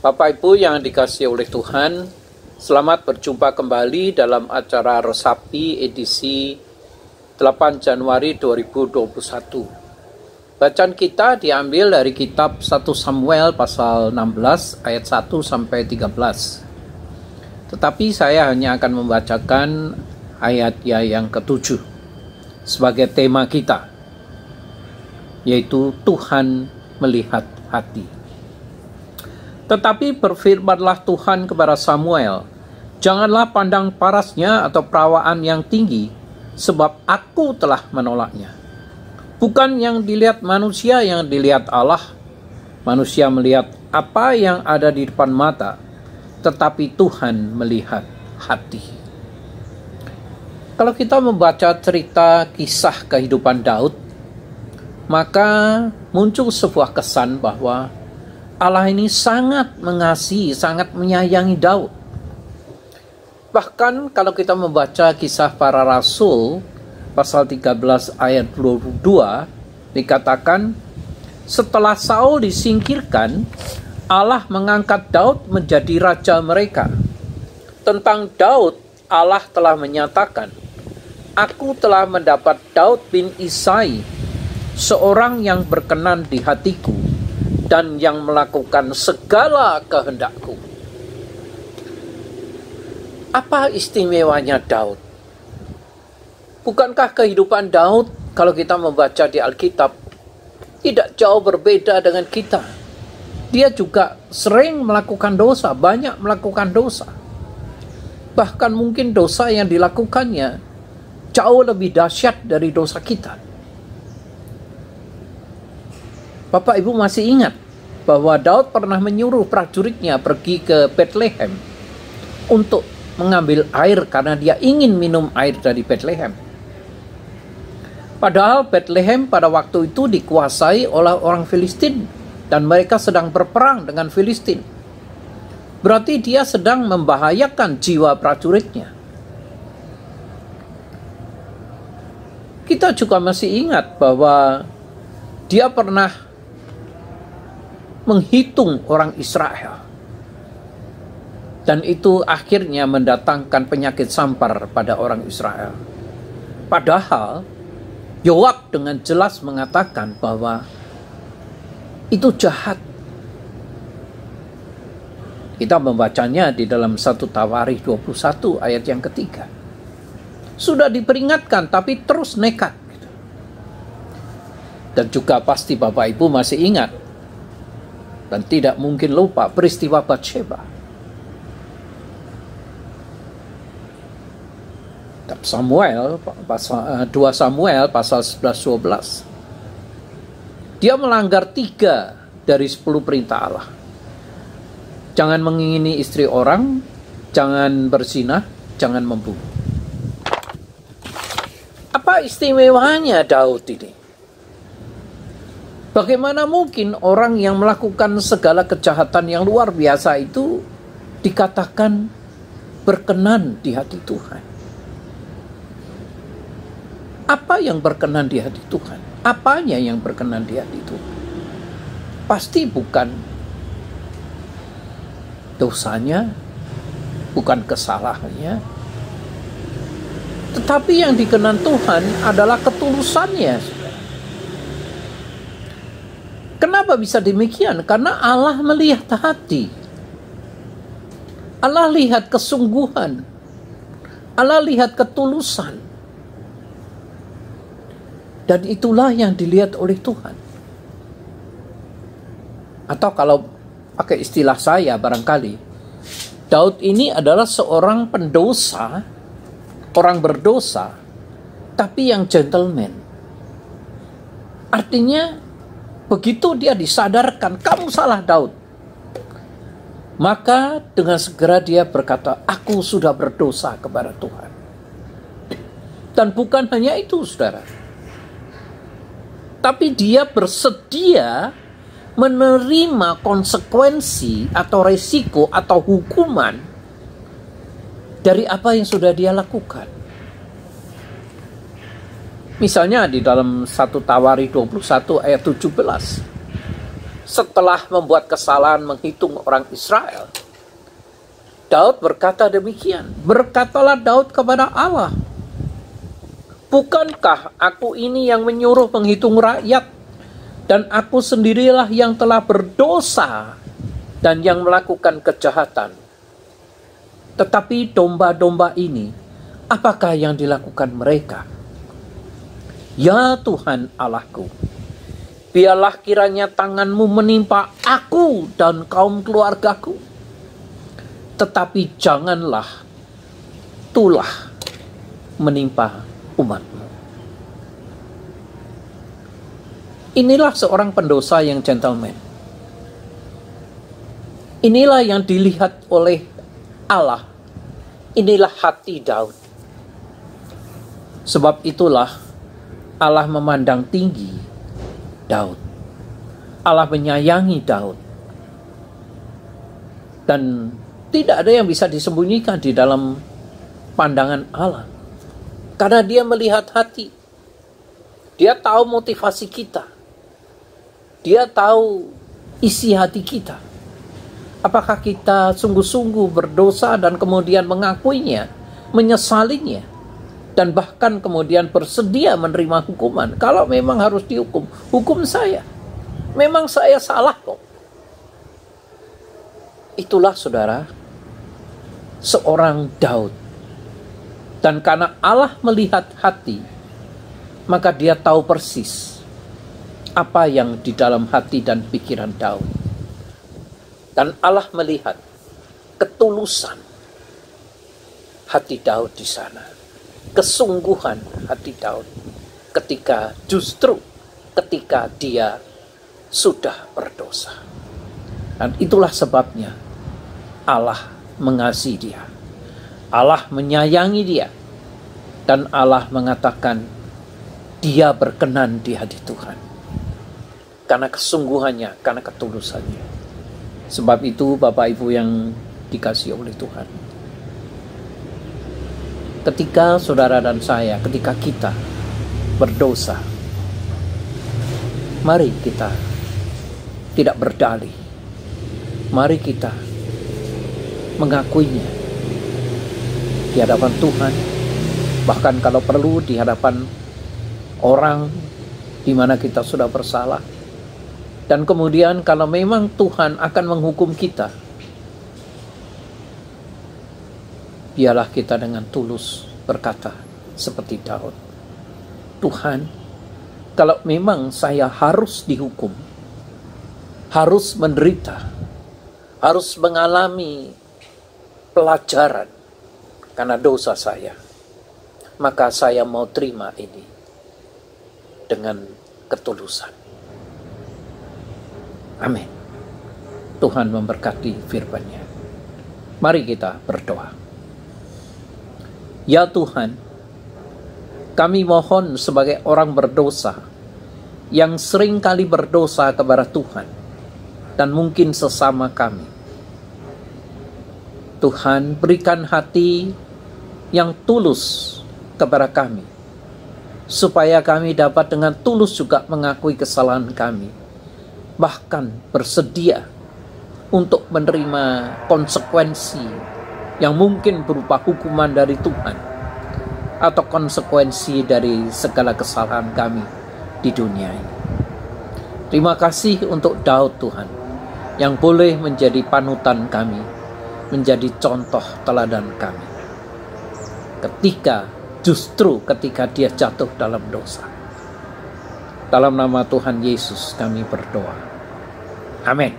Bapak Ibu yang dikasihi oleh Tuhan, selamat berjumpa kembali dalam acara Resapi edisi 8 Januari 2021. Bacaan kita diambil dari kitab 1 Samuel pasal 16 ayat 1 sampai 13. Tetapi saya hanya akan membacakan ayat yang ke-7 sebagai tema kita, yaitu Tuhan melihat hati. Tetapi berfirmanlah Tuhan kepada Samuel, janganlah pandang parasnya atau perawaan yang tinggi, sebab aku telah menolaknya. Bukan yang dilihat manusia yang dilihat Allah. Manusia melihat apa yang ada di depan mata, tetapi Tuhan melihat hati. Kalau kita membaca cerita kisah kehidupan Daud, maka muncul sebuah kesan bahwa Allah ini sangat mengasihi, sangat menyayangi Daud. Bahkan kalau kita membaca kisah para rasul, pasal 13 ayat 22, dikatakan, setelah Saul disingkirkan, Allah mengangkat Daud menjadi raja mereka. Tentang Daud, Allah telah menyatakan, aku telah mendapat Daud bin Isai, seorang yang berkenan di hatiku, dan yang melakukan segala kehendakku. Apa istimewanya Daud? Bukankah kehidupan Daud, kalau kita membaca di Alkitab, tidak jauh berbeda dengan kita? Dia juga sering melakukan dosa, banyak melakukan dosa. Bahkan mungkin dosa yang dilakukannya jauh lebih dahsyat dari dosa kita. Bapak Ibu masih ingat bahwa Daud pernah menyuruh prajuritnya pergi ke Bethlehem untuk mengambil air karena dia ingin minum air dari Bethlehem. Padahal Bethlehem pada waktu itu dikuasai oleh orang Filistin dan mereka sedang berperang dengan Filistin. Berarti dia sedang membahayakan jiwa prajuritnya. Kita juga masih ingat bahwa dia pernah menghitung orang Israel. Dan itu akhirnya mendatangkan penyakit sampar pada orang Israel. Padahal Yoab dengan jelas mengatakan bahwa itu jahat. Kita membacanya di dalam 1 Tawarikh 21 ayat yang ketiga. Sudah diperingatkan tapi terus nekat. Dan juga pasti Bapak Ibu masih ingat dan tidak mungkin lupa peristiwa Batsheba. Samuel, 2 Samuel pasal 11-12. Dia melanggar 3 dari 10 perintah Allah. Jangan mengingini istri orang, jangan berzinah, jangan membunuh. Apa istimewanya Daud ini? Bagaimana mungkin orang yang melakukan segala kejahatan yang luar biasa itu dikatakan berkenan di hati Tuhan? Apa yang berkenan di hati Tuhan? Apanya yang berkenan di hati Tuhan? Pasti bukan dosanya, bukan kesalahannya, tetapi yang dikenan Tuhan adalah ketulusannya. Kenapa bisa demikian? Karena Allah melihat hati. Allah lihat kesungguhan. Allah lihat ketulusan. Dan itulah yang dilihat oleh Tuhan. Atau kalau pakai istilah saya barangkali, Daud ini adalah seorang pendosa, orang berdosa, tapi yang gentleman. Artinya, begitu dia disadarkan, kamu salah Daud, maka dengan segera dia berkata, aku sudah berdosa kepada Tuhan. Dan bukan hanya itu, saudara, tapi dia bersedia menerima konsekuensi atau resiko atau hukuman dari apa yang sudah dia lakukan. Misalnya di dalam 1 Tawarikh 21 ayat 17. setelah membuat kesalahan menghitung orang Israel, Daud berkata demikian. Berkatalah Daud kepada Allah, bukankah aku ini yang menyuruh menghitung rakyat, dan aku sendirilah yang telah berdosa dan yang melakukan kejahatan. Tetapi domba-domba ini, apakah yang dilakukan mereka? Ya Tuhan Allahku, biarlah kiranya tangan-Mu menimpa aku dan kaum keluargaku, tetapi janganlah tulah menimpa umat-Mu. Inilah seorang pendosa yang gentleman. Inilah yang dilihat oleh Allah. Inilah hati Daud. Sebab itulah Allah memandang tinggi Daud. Allah menyayangi Daud. Dan tidak ada yang bisa disembunyikan di dalam pandangan Allah. Karena Dia melihat hati. Dia tahu motivasi kita. Dia tahu isi hati kita. Apakah kita sungguh-sungguh berdosa dan kemudian mengakuinya, menyesalinya, dan bahkan kemudian bersedia menerima hukuman. Kalau memang harus dihukum, hukum saya. Memang saya salah kok. Itulah saudara, seorang Daud. Dan karena Allah melihat hati, maka Dia tahu persis apa yang di dalam hati dan pikiran Daud. Dan Allah melihat ketulusan hati Daud di sana. Kesungguhan hati Daud ketika dia sudah berdosa. Dan itulah sebabnya Allah mengasihi dia. Allah menyayangi dia. Dan Allah mengatakan dia berkenan di hati Tuhan. Karena kesungguhannya, karena ketulusannya. Sebab itu Bapak Ibu yang dikasihi oleh Tuhan, ketika saudara dan saya, ketika kita berdosa, mari kita tidak berdalih. Mari kita mengakuinya di hadapan Tuhan, bahkan kalau perlu di hadapan orang di mana kita sudah bersalah. Dan kemudian kalau memang Tuhan akan menghukum kita, biarlah kita dengan tulus berkata seperti Daud, Tuhan, kalau memang saya harus dihukum, harus menderita, harus mengalami pelajaran karena dosa saya, maka saya mau terima ini dengan ketulusan. Amin. Tuhan memberkati firman-Nya. Mari kita berdoa. Ya Tuhan, kami mohon sebagai orang berdosa yang sering kali berdosa kepada Tuhan dan mungkin sesama kami. Tuhan, berikan hati yang tulus kepada kami, supaya kami dapat dengan tulus juga mengakui kesalahan kami, bahkan bersedia untuk menerima konsekuensi yang mungkin berupa hukuman dari Tuhan atau konsekuensi dari segala kesalahan kami di dunia ini. Terima kasih untuk Daud Tuhan, yang boleh menjadi panutan kami, menjadi contoh teladan kami. Ketika dia jatuh dalam dosa. Dalam nama Tuhan Yesus kami berdoa. Amin.